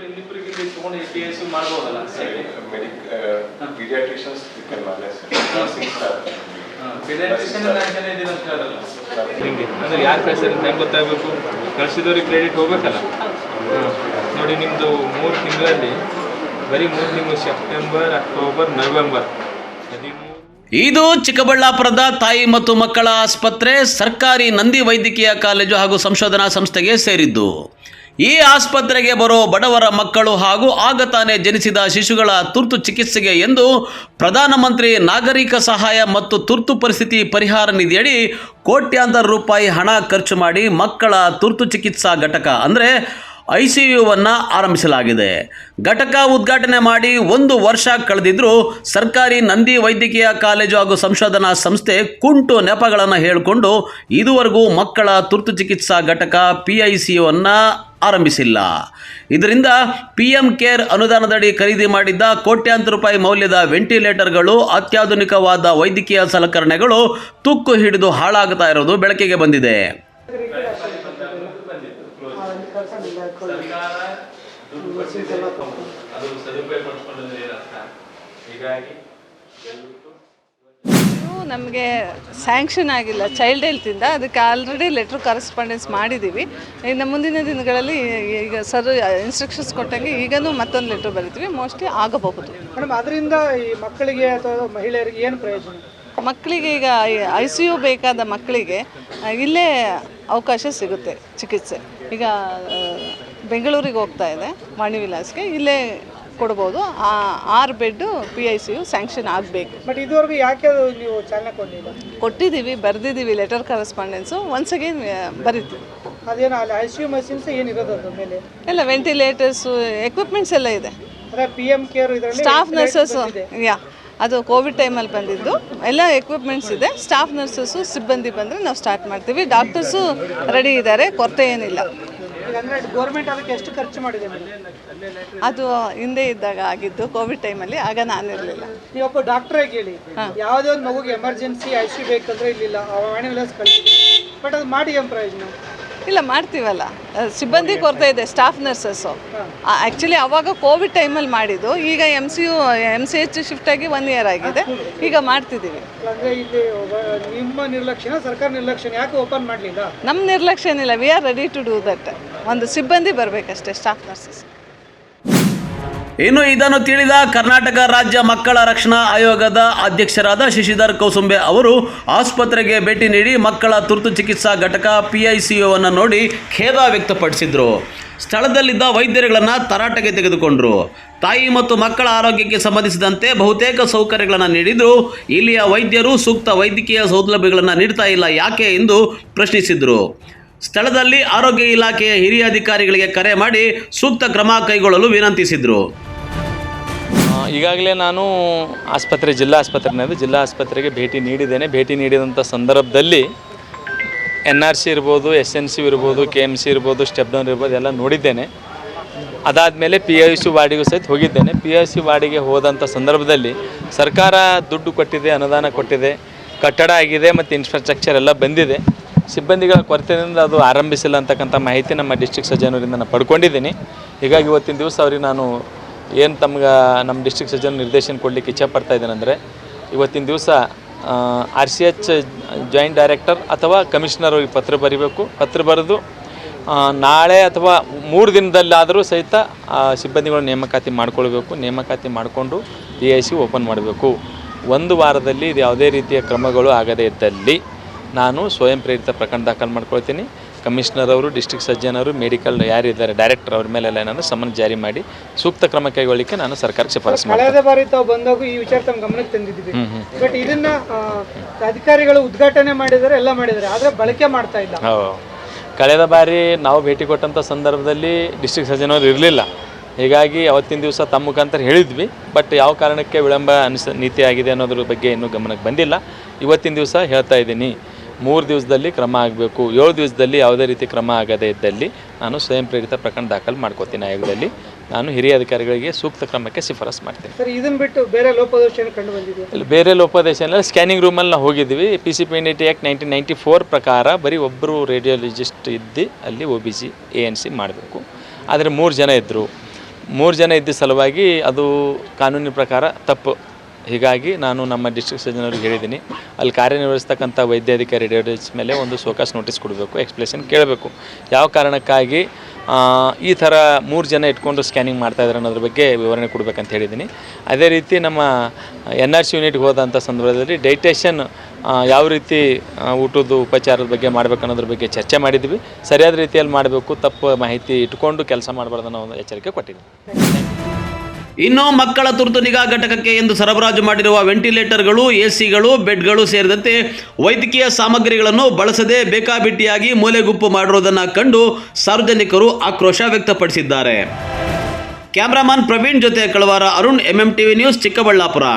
ನಿಮ್ಮಿಬ್ಬರಿಗೆ ಇಲ್ಲಿ ತಗೊಂಡು PICU ಮಾಡ್ಬೋದಲ್ಲ ಪೀಡಿಯಾಟ್ರಿಷಿಯನ್ಸ್ ಅಂದ್ರೆ ಯಾರು ಕಳಿಸಿದ್ರೆ ಟೈಮ್ ಗೊತ್ತಾಗಬೇಕು, ಕಳಿಸಿದವ್ರಿಗೆ ಕ್ರೆಡಿಟ್ ಹೋಗ್ಬೇಕಲ್ಲ. ನೋಡಿ ನಿಮ್ಮದು 3 ತಿಂಗಳಲ್ಲಿ ಬರೀ 3 ತಿಂಗಳು ಸೆಪ್ಟೆಂಬರ್, ಅಕ್ಟೋಬರ್, ನವೆಂಬರ್ 13. ಇದು ಚಿಕ್ಕಬಳ್ಳಾಪುರದ ತಾಯಿ ಮತ್ತು ಮಕ್ಕಳ ಆಸ್ಪತ್ರೆ ಸರ್ಕಾರಿ ನಂದಿ ವೈದ್ಯಕೀಯ ಕಾಲೇಜು ಹಾಗೂ ಸಂಶೋಧನಾ ಸಂಸ್ಥೆಗೆ ಸೇರಿದ್ದು. ಈ ಆಸ್ಪತ್ರೆಗೆ ಬರೋ ಬಡವರ ಮಕ್ಕಳು ಹಾಗೂ ಆಗ ತಾನೇ ಜನಿಸಿದ ಶಿಶುಗಳ ತುರ್ತು ಚಿಕಿತ್ಸೆಗೆ ಎಂದು ಪ್ರಧಾನಮಂತ್ರಿ ನಾಗರಿಕ ಸಹಾಯ ಮತ್ತು ತುರ್ತು ಪರಿಸ್ಥಿತಿ ಪರಿಹಾರ ನಿಧಿಯಡಿ ಕೋಟ್ಯಾಂತರ ರೂಪಾಯಿ ಹಣ ಖರ್ಚು ಮಾಡಿ ಮಕ್ಕಳ ತುರ್ತು ಚಿಕಿತ್ಸಾ ಘಟಕ ಅಂದರೆ ICUವನ್ನು ಆರಂಭಿಸಲಾಗಿದೆ. ಘಟಕ ಉದ್ಘಾಟನೆ ಮಾಡಿ 1 ವರ್ಷ ಕಳೆದಿದ್ದರೂ ಸರ್ಕಾರಿ ನಂದಿ ವೈದ್ಯಕೀಯ ಕಾಲೇಜು ಹಾಗೂ ಸಂಶೋಧನಾ ಸಂಸ್ಥೆ ಕುಂಟು ನೆಪಗಳನ್ನು ಹೇಳಿಕೊಂಡು ಇದುವರೆಗೂ ಮಕ್ಕಳ ತುರ್ತು ಚಿಕಿತ್ಸಾ ಘಟಕ PICUವನ್ನು ಆರಂಭಿಸಿಲ್ಲ. ಇದರಿಂದ PM ಕೇರ್ ಅನುದಾನದಡಿ ಖರೀದಿ ಮಾಡಿದ್ದ ಕೋಟ್ಯಾಂತರ ರೂಪಾಯಿ ಮೌಲ್ಯದ ವೆಂಟಿಲೇಟರ್ಗಳು, ಅತ್ಯಾಧುನಿಕವಾದ ವೈದ್ಯಕೀಯ ಸಲಕರಣೆಗಳು ತುಕ್ಕು ಹಿಡಿದು ಹಾಳಾಗ್ತಾ ಇರೋದು ಬೆಳಕಿಗೆ ಬಂದಿದೆ. ನಮಗೆ ಸ್ಯಾಂಕ್ಷನ್ ಆಗಿಲ್ಲ ಚೈಲ್ಡ್ ಹೆಲ್ತಿಂದ, ಅದಕ್ಕೆ ಆಲ್ರೆಡಿ ಲೆಟ್ರ್ ಕರೆಸ್ಪಾಂಡೆನ್ಸ್ ಮಾಡಿದ್ದೀವಿ. ಇನ್ನು ಮುಂದಿನ ದಿನಗಳಲ್ಲಿ ಈಗ ಸರ್ ಇನ್ಸ್ಟ್ರಕ್ಷನ್ಸ್ ಕೊಟ್ಟಂಗೆ ಈಗಲೂ ಮತ್ತೊಂದು ಲೆಟ್ರ್ ಬರೀತೀವಿ, ಮೋಸ್ಟ್ಲಿ ಆಗಬಹುದು. ಮೇಡಮ್, ಅದರಿಂದ ಈ ಮಕ್ಕಳಿಗೆ ಅಥವಾ ಮಹಿಳೆಯರಿಗೆ ಏನು ಪ್ರಯೋಜನ? ಮಕ್ಕಳಿಗೆ ಈಗ ICU ಬೇಕಾದ ಮಕ್ಕಳಿಗೆ ಇಲ್ಲೇ ಅವಕಾಶ ಸಿಗುತ್ತೆ ಚಿಕಿತ್ಸೆ. ಈಗ ಬೆಂಗಳೂರಿಗೆ ಹೋಗ್ತಾ ಇದೆ ವಾಣಿವಿಲಾಸ್ಗೆ, ಇಲ್ಲೇ ಕೊಡ್ಬೋದು. 6 ಬೆಡ್ಡು PICU ಸ್ಯಾಂಕ್ಷನ್ ಆಗಬೇಕು. ಬಟ್ ಇದುವರೆಗೂ ಯಾಕೆ ನೀವು ಚಾಲನೆ ಕೊಡಲಿಲ್ಲ? ಕೊಟ್ಟಿದ್ದೀವಿ, ಬರೆದಿದ್ದೀವಿ ಲೆಟರ್ ಕರೆಸ್ಪಾಂಡೆನ್ಸು, ಒನ್ಸ್ ಅಗೇನ್ ಬರೀತೀವಿ. ಅದೇನು ಅಲ್ಲಿ ICU ಮಷಿನ್ಸ್ ಏನಿರೋದು ಅದ್ರ ಮೇಲೆ? ಎಲ್ಲ ವೆಂಟಿಲೇಟರ್ಸು, ಎಕ್ವಿಪ್ಮೆಂಟ್ಸ್ ಎಲ್ಲ ಇದೆ. ಅದೇ PM ಕೇರ್ ಇದರಲ್ಲಿ ಸ್ಟಾಫ್ ನರ್ಸಸ್ಸು, ಅದು ಕೋವಿಡ್ ಟೈಮಲ್ಲಿ ಬಂದಿದ್ದು, ಎಲ್ಲ ಎಕ್ವಿಪ್ಮೆಂಟ್ಸ್ ಇದೆ. ಸ್ಟಾಫ್ ನರ್ಸಸ್ಸು ಸಿಬ್ಬಂದಿ ಬಂದರೆ ನಾವು ಸ್ಟಾರ್ಟ್ ಮಾಡ್ತೀವಿ. ಡಾಕ್ಟರ್ಸು ರೆಡಿ ಇದ್ದಾರೆ, ಕೊರತೆ ಏನಿಲ್ಲ. ಅಂದರೆ ಗೌರ್ಮೆಂಟ್ ಅದಕ್ಕೆ ಎಷ್ಟು ಖರ್ಚು ಮಾಡಿದೆ ಮೇಡಮ್? ಅದು ಹಿಂದೆ ಇದ್ದಾಗ ಆಗಿದ್ದು, ಕೋವಿಡ್ ಟೈಮಲ್ಲಿ, ಆಗ ನಾನಿರಲಿಲ್ಲ. ನೀವೊಬ್ಬ ಡಾಕ್ಟ್ರಾಗಿ ಹೇಳಿ, ಯಾವುದೇ ಒಂದು ಮಗುಗೆ ಎಮರ್ಜೆನ್ಸಿ ICU ಬೇಕಂದ್ರೆ ಇಲ್ಲಿಲ್ಲ, ವಾಣಿವಿಲಾಸ್ ಕಳಿಸ್ತೀವಿ. ಬಟ್ ಅದು ಮಾಡಿ ಏನು ಪ್ರಯೋಜನ? ಇಲ್ಲ, ಮಾಡ್ತೀವಲ್ಲ, ಸಿಬ್ಬಂದಿ ಕೊರತೆ ಇದೆ, ಸ್ಟಾಫ್ ನರ್ಸಸ್ಸು. ಆ್ಯಕ್ಚುಲಿ ಅವಾಗ ಕೋವಿಡ್ ಟೈಮಲ್ಲಿ ಮಾಡಿದ್ದು, ಈಗ MCH ಶಿಫ್ಟ್ ಆಗಿ 1 ಇಯರ್ ಆಗಿದೆ, ಈಗ ಮಾಡ್ತಿದ್ದೀವಿ. ಅಂದರೆ ಇಲ್ಲಿ ನಿಮ್ಮ ನಿರ್ಲಕ್ಷ್ಯನ, ಸರ್ಕಾರ ನಿರ್ಲಕ್ಷ್ಯನ, ಯಾಕೆ ಓಪನ್ ಮಾಡಲಿಲ್ಲ? ನಮ್ಮ ನಿರ್ಲಕ್ಷ್ಯ ಏನಿಲ್ಲ, we are ready to do that. ಒಂದು ಸಿಬ್ಬಂದಿ ಬರಬೇಕಷ್ಟೇ, ಸ್ಟಾಫ್ ನರ್ಸಸ್. ಇನ್ನು ಇದನ್ನು ತಿಳಿದ ಕರ್ನಾಟಕ ರಾಜ್ಯ ಮಕ್ಕಳ ರಕ್ಷಣಾ ಆಯೋಗದ ಅಧ್ಯಕ್ಷರಾದ ಶಶಿಧರ್ ಕೌಸುಂಬೆ ಅವರು ಆಸ್ಪತ್ರೆಗೆ ಭೇಟಿ ನೀಡಿ ಮಕ್ಕಳ ತುರ್ತು ಚಿಕಿತ್ಸಾ ಘಟಕ PICUವನ್ನು ನೋಡಿ ಖೇದ ವ್ಯಕ್ತಪಡಿಸಿದರು. ಸ್ಥಳದಲ್ಲಿದ್ದ ವೈದ್ಯರುಗಳನ್ನು ತರಾಟೆಗೆ ತೆಗೆದುಕೊಂಡರು. ತಾಯಿ ಮತ್ತು ಮಕ್ಕಳ ಆರೋಗ್ಯಕ್ಕೆ ಸಂಬಂಧಿಸಿದಂತೆ ಬಹುತೇಕ ಸೌಕರ್ಯಗಳನ್ನು ನೀಡಿದರೂ ಇಲ್ಲಿಯ ವೈದ್ಯರು ಸೂಕ್ತ ವೈದ್ಯಕೀಯ ಸೌಲಭ್ಯಗಳನ್ನು ನೀಡ್ತಾ ಇಲ್ಲ ಯಾಕೆ ಎಂದು ಪ್ರಶ್ನಿಸಿದರು. ಸ್ಥಳದಲ್ಲಿ ಆರೋಗ್ಯ ಇಲಾಖೆಯ ಹಿರಿಯ ಅಧಿಕಾರಿಗಳಿಗೆ ಕರೆ ಮಾಡಿ ಸೂಕ್ತ ಕ್ರಮ ಕೈಗೊಳ್ಳಲು ವಿನಂತಿಸಿದರು. ಈಗಾಗಲೇ ನಾನು ಜಿಲ್ಲಾ ಆಸ್ಪತ್ರೆಗೆ ಭೇಟಿ ನೀಡಿದ್ದೇನೆ. ಭೇಟಿ ನೀಡಿದಂಥ ಸಂದರ್ಭದಲ್ಲಿ NRC ಇರ್ಬೋದು, SNC ಇರ್ಬೋದು, KMC ಇರ್ಬೋದು, ಸ್ಟೆಪ್ ಡೌನ್ ಇರ್ಬೋದು, ಎಲ್ಲ ನೋಡಿದ್ದೇನೆ. ಅದಾದಮೇಲೆ PICU ವಾರ್ಡಿಗೂ ಸಹಿತ ಹೋಗಿದ್ದೇನೆ. PICU ವಾರ್ಡಿಗೆ ಹೋದಂಥ ಸಂದರ್ಭದಲ್ಲಿ ಸರ್ಕಾರ ದುಡ್ಡು ಕೊಟ್ಟಿದೆ, ಅನುದಾನ ಕೊಟ್ಟಿದೆ, ಕಟ್ಟಡ ಆಗಿದೆ ಮತ್ತು ಇನ್ಫ್ರಾಸ್ಟ್ರಕ್ಚರ್ ಎಲ್ಲ ಬಂದಿದೆ. ಸಿಬ್ಬಂದಿಗಳ ಕೊರತೆಯಿಂದ ಅದು ಆರಂಭಿಸಿಲ್ಲ ಅಂತಕ್ಕಂಥ ಮಾಹಿತಿ ನಮ್ಮ ಡಿಸ್ಟ್ರಿಕ್ಟ್ ಸರ್ಜನರಿಂದ ನಾನು ಪಡ್ಕೊಂಡಿದ್ದೀನಿ. ಹೀಗಾಗಿ ಇವತ್ತಿನ ದಿವಸ ಅವ್ರಿಗೆ ನಾನು ಏನು ನಮ್ಮ ಡಿಸ್ಟ್ರಿಕ್ಟ್ ಸರ್ಜನ್ ನಿರ್ದೇಶನ ಕೊಡಲಿಕ್ಕೆ ಇಚ್ಛೆಪಡ್ತಾ ಇದ್ದೇನೆಂದರೆ, ಇವತ್ತಿನ ದಿವಸ RCH ಜಾಯಿಂಟ್ ಡೈರೆಕ್ಟರ್ ಅಥವಾ ಕಮಿಷನರ್ ಅವ್ರಿಗೆ ಪತ್ರ ಬರೀಬೇಕು. ಪತ್ರ ಬರೆದು ನಾಳೆ ಅಥವಾ 3 ದಿನದಲ್ಲಾದರೂ ಸಹಿತ ಸಿಬ್ಬಂದಿಗಳ ನೇಮಕಾತಿ ಮಾಡ್ಕೊಳ್ಬೇಕು. ನೇಮಕಾತಿ ಮಾಡಿಕೊಂಡು PICU ಓಪನ್ ಮಾಡಬೇಕು. 1 ವಾರದಲ್ಲಿ ಇದು ಯಾವುದೇ ರೀತಿಯ ಕ್ರಮಗಳು ಆಗದೇ ಇದ್ದಲ್ಲಿ ನಾನು ಸ್ವಯಂ ಪ್ರೇರಿತ ಪ್ರಕರಣ ದಾಖಲು ಮಾಡ್ಕೊಳ್ತೀನಿ. ಕಮಿಷನರ್ ಅವರು, ಡಿಸ್ಟ್ರಿಕ್ಟ್ ಸರ್ಜನ್ ಅವರು, ಮೆಡಿಕಲ್ ಯಾರಿದ್ದಾರೆ ಡೈರೆಕ್ಟರ್ ಅವ್ರ ಮೇಲೆಲ್ಲ ಏನಂದ್ರೆ ಸಮನ್ ಜಾರಿ ಮಾಡಿ ಸೂಕ್ತ ಕ್ರಮ ಕೈಗೊಳ್ಳಿಕ್ಕೆ ನಾನು ಸರ್ಕಾರಕ್ಕೆ ಶಿಫಾರಸು ಮಾಡ್ತೀನಿ. ಕಳೆದ ಬಾರಿ ತಾವು ಬಂದಾಗ ಈ ವಿಚಾರ ತಮ್ಮ ಗಮನಕ್ಕೆ ತಂದಿದ್ದೀವಿ. ಬಟ್ ಇದನ್ನ ಅಧಿಕಾರಿಗಳು ಉದ್ಘಾಟನೆ ಮಾಡಿದ್ದಾರೆ, ಎಲ್ಲ ಮಾಡಿದ್ದಾರೆ, ಆದರೆ ಬಳಕೆ ಮಾಡ್ತಾ ಇಲ್ಲ. ಕಳೆದ ಬಾರಿ ನಾವು ಭೇಟಿ ಕೊಟ್ಟಂಥ ಸಂದರ್ಭದಲ್ಲಿ ಡಿಸ್ಟ್ರಿಕ್ಟ್ ಸರ್ಜನ್ ಅವರು ಇರಲಿಲ್ಲ. ಹೀಗಾಗಿ ಅವತ್ತಿನ ದಿವಸ ತಮ್ಮ ಮುಖಾಂತರ ಹೇಳಿದ್ವಿ. ಬಟ್ ಯಾವ ಕಾರಣಕ್ಕೆ ವಿಳಂಬ ನೀತಿ ಆಗಿದೆ ಅನ್ನೋದ್ರ ಬಗ್ಗೆ ಇನ್ನೂ ಗಮನಕ್ಕೆ ಬಂದಿಲ್ಲ. ಇವತ್ತಿನ ದಿವಸ ಹೇಳ್ತಾ ಇದ್ದೀನಿ, 3 ದಿವಸದಲ್ಲಿ ಕ್ರಮ ಆಗಬೇಕು. 7 ದಿವಸದಲ್ಲಿ ಯಾವುದೇ ರೀತಿ ಕ್ರಮ ಆಗದೇ ಇದ್ದಲ್ಲಿ ನಾನು ಸ್ವಯಂ ಪ್ರೇರಿತ ಪ್ರಕರಣ ದಾಖಲು ಮಾಡ್ಕೋತೀನಿ. ಆಯೋಗದಲ್ಲಿ ನಾನು ಹಿರಿಯ ಅಧಿಕಾರಿಗಳಿಗೆ ಸೂಕ್ತ ಕ್ರಮಕ್ಕೆ ಶಿಫಾರಸು ಮಾಡ್ತೀನಿ. ಸರ್, ಇದನ್ನು ಬಿಟ್ಟು ಬೇರೆ ಲೋಪದೋಷ ಕಂಡು ಬಂದಿದೆ? ಬೇರೆ ಲೋಪದೋಷ ಇಲ್ಲ. ಸ್ಕ್ಯಾನಿಂಗ್ ರೂಮಲ್ಲಿ ನಾವು ಹೋಗಿದ್ವಿ. PCPNDT ಆ್ಯಕ್ಟ್ 1994 ಪ್ರಕಾರ ಬರೀ ಒಬ್ಬರು ರೇಡಿಯಾಲಜಿಸ್ಟ್ ಇದ್ದು ಅಲ್ಲಿ OBC ANC ಮಾಡಬೇಕು. ಆದರೆ 3 ಜನ ಇದ್ದರು. 3 ಜನ ಇದ್ದ ಸಲುವಾಗಿ ಅದು ಕಾನೂನಿನ ಪ್ರಕಾರ ತಪ್ಪು. ಹೀಗಾಗಿ ನಾನು ನಮ್ಮ ಡಿಸ್ಟ್ರಿಕ್ಟ್ ಸರ್ಜನವ್ರಿಗೆ ಹೇಳಿದ್ದೀನಿ, ಅಲ್ಲಿ ಕಾರ್ಯನಿರ್ವಹಿಸ್ತಕ್ಕಂಥ ವೈದ್ಯಾಧಿಕಾರಿ ಡಿಎಚ್ ಮೇಲೆ ಒಂದು ಸೋಕಾಸ್ ನೋಟಿಸ್ ಕೊಡಬೇಕು, ಎಕ್ಸ್ಪ್ಲೇಷನ್ ಕೇಳಬೇಕು, ಯಾವ ಕಾರಣಕ್ಕಾಗಿ ಈ ಥರ 3 ಜನ ಇಟ್ಕೊಂಡು ಸ್ಕ್ಯಾನಿಂಗ್ ಮಾಡ್ತಾಯಿದ್ದಾರೆ ಅನ್ನೋದ್ರ ಬಗ್ಗೆ ವಿವರಣೆ ಕೊಡಬೇಕಂತ ಹೇಳಿದ್ದೀನಿ. ಅದೇ ರೀತಿ ನಮ್ಮ NRC ಯೂನಿಟ್ಗೆ ಹೋದಂಥ ಸಂದರ್ಭದಲ್ಲಿ ಡೈಟೇಷನ್ ಯಾವ ರೀತಿ ಊಟದ ಉಪಚಾರದ ಬಗ್ಗೆ ಮಾಡಬೇಕು ಅನ್ನೋದ್ರ ಬಗ್ಗೆ ಚರ್ಚೆ ಮಾಡಿದ್ವಿ. ಸರಿಯಾದ ರೀತಿಯಲ್ಲಿ ಮಾಡಬೇಕು, ತಪ್ಪು ಮಾಹಿತಿ ಇಟ್ಕೊಂಡು ಕೆಲಸ ಮಾಡಬಾರ್ದು ಅನ್ನೋ ಒಂದು ಎಚ್ಚರಿಕೆ ಕೊಟ್ಟಿದ್ವಿ. ಇನ್ನು ಮಕ್ಕಳ ತುರ್ತು ನಿಗಾ ಘಟಕಕ್ಕೆ ಎಂದು ಸರಬರಾಜು ಮಾಡಿರುವ ವೆಂಟಿಲೇಟರ್ಗಳು, ಎಸಿಗಳು, ಬೆಡ್ಗಳು ಸೇರಿದಂತೆ ವೈದ್ಯಕೀಯ ಸಾಮಗ್ರಿಗಳನ್ನು ಬಳಸದೆ ಬೇಕಾಬಿಟ್ಟಿಯಾಗಿ ಮೂಲೆಗುಂಪು ಮಾಡಿರುವುದನ್ನು ಕಂಡು ಸಾರ್ವಜನಿಕರು ಆಕ್ರೋಶ ವ್ಯಕ್ತಪಡಿಸಿದ್ದಾರೆ. ಕ್ಯಾಮರಾಮನ್ ಪ್ರವೀಣ್ ಜೊತೆ ಕಳವಾರ ಅರುಣ್, MMTV ನ್ಯೂಸ್, ಚಿಕ್ಕಬಳ್ಳಾಪುರ.